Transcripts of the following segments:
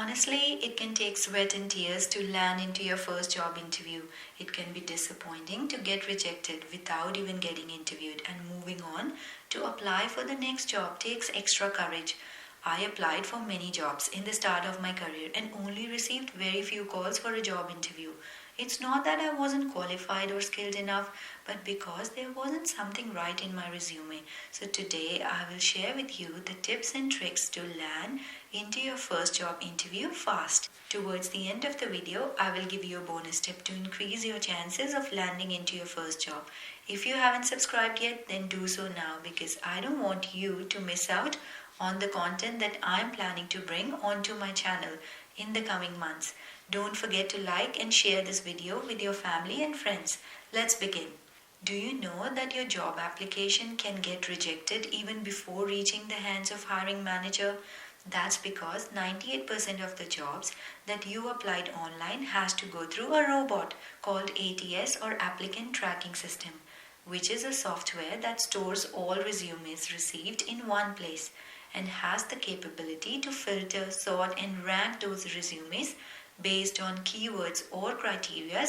Honestly, it can take sweat and tears to land into your first job interview. It can be disappointing to get rejected without even getting interviewed, and moving on to apply for the next job takes extra courage. I applied for many jobs in the start of my career and only received very few calls for a job interview. It's not that I wasn't qualified or skilled enough, but because there wasn't something right in my resume. So today I will share with you the tips and tricks to land into your first job interview fast. Towards the end of the video, I will give you a bonus tip to increase your chances of landing into your first job. If you haven't subscribed yet, then do so now because I don't want you to miss out on the content that I'm planning to bring onto my channel in the coming months. Don't forget to like and share this video with your family and friends. Let's begin. Do you know that your job application can get rejected even before reaching the hands of hiring manager? That's because 98% of the jobs that you applied online has to go through a robot called ATS or Applicant Tracking System, which is a software that stores all resumes received in one place and has the capability to filter, sort and rank those resumes based on keywords or criteria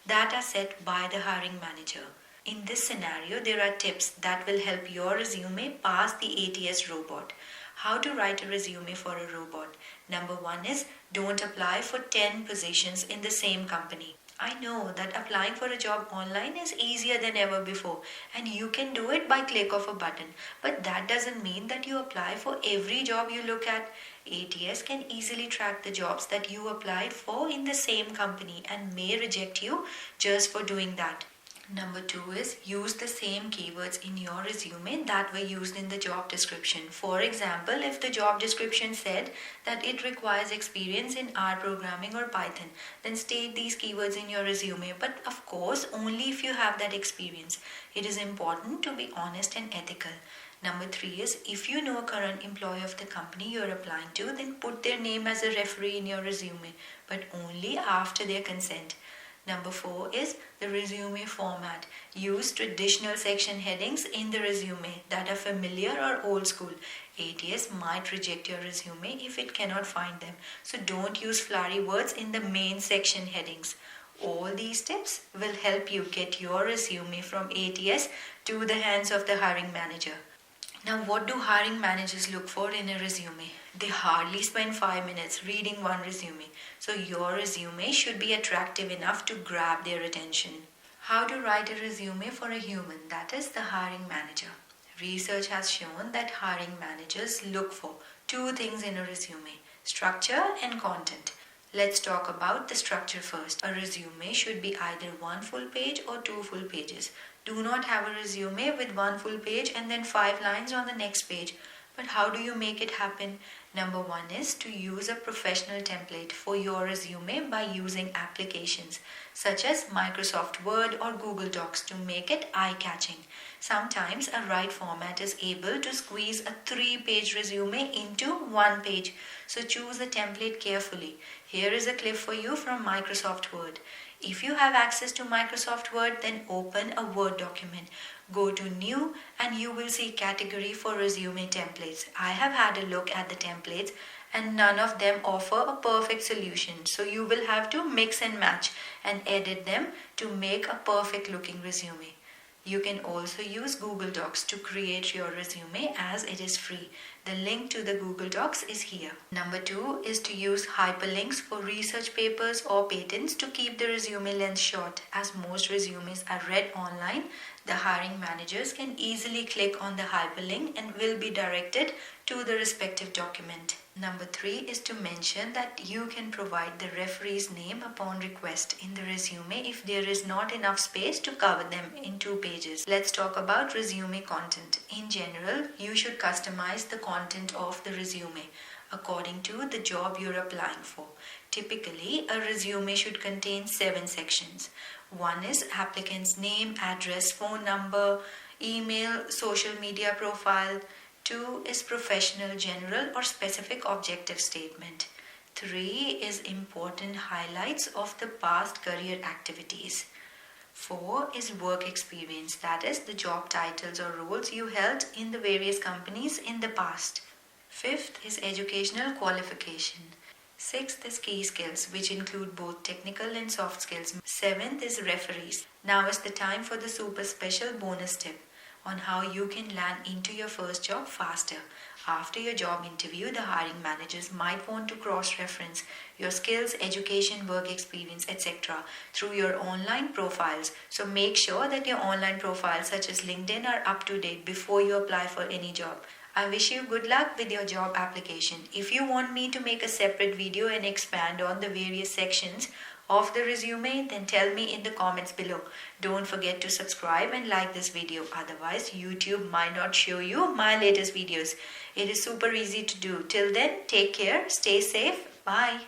that are set by the hiring manager. In this scenario, there are tips that will help your resume pass the ATS robot. How to write a resume for a robot. Number 1 is don't apply for 10 positions in the same company. I know that applying for a job online is easier than ever before and you can do it by click of a button. But that doesn't mean that you apply for every job you look at. ATS can easily track the jobs that you applied for in the same company and may reject you just for doing that. Number 2 is use the same keywords in your resume that were used in the job description. For example, if the job description said that it requires experience in R programming or Python, then state these keywords in your resume, but of course only if you have that experience. It is important to be honest and ethical. Number 3 is if you know a current employee of the company you're applying to, then put their name as a referee in your resume, but only after their consent. Number 4 is the resume format. Use traditional section headings in the resume that are familiar or old school. ATS might reject your resume if it cannot find them. So don't use flowery words in the main section headings. All these tips will help you get your resume from ATS to the hands of the hiring manager. Now, what do hiring managers look for in a resume? They hardly spend 5 minutes reading one resume. So your resume should be attractive enough to grab their attention. How to write a resume for a human, that is the hiring manager. Research has shown that hiring managers look for 2 things in a resume: structure and content. Let's talk about the structure first. A resume should be either 1 full page or 2 full pages. Do not have a resume with 1 full page and then 5 lines on the next page. But how do you make it happen? Number 1 is to use a professional template for your resume by using applications such as Microsoft Word or Google Docs to make it eye-catching. Sometimes a right format is able to squeeze a 3-page resume into 1 page. So choose a template carefully. Here is a clip for you from Microsoft Word. If you have access to Microsoft Word, then open a Word document. Go to New and you will see category for resume templates. I have had a look at the templates and none of them offer a perfect solution. So you will have to mix and match and edit them to make a perfect looking resume. You can also use Google Docs to create your resume as it is free. The link to the Google Docs is here. Number 2 is to use hyperlinks for research papers or patents to keep the resume length short. As most resumes are read online, the hiring managers can easily click on the hyperlink and will be directed to the respective document. Number 3 is to mention that you can provide the referee's name upon request in the resume if there is not enough space to cover them in 2 pages. Let's talk about resume content. In general, you should customize the content of the resume according to the job you're applying for. Typically, a resume should contain 7 sections. 1 is applicant's name, address, phone number, email, social media profile. 2 is professional, general or specific objective statement. 3 is important highlights of the past career activities. 4 is work experience, that is the job titles or roles you held in the various companies in the past. 5th is educational qualification. Sixth is key skills, which include both technical and soft skills. Seventh is referees. Now is the time for the super special bonus tip on how you can land into your first job faster. After your job interview, the hiring managers might want to cross-reference your skills, education, work experience, etc. through your online profiles. So make sure that your online profiles such as LinkedIn are up to date before you apply for any job. I wish you good luck with your job application. If you want me to make a separate video and expand on the various sections of the resume, then tell me in the comments below. Don't forget to subscribe and like this video, otherwise YouTube might not show you my latest videos. It is super easy to do. Till then, take care, stay safe, bye.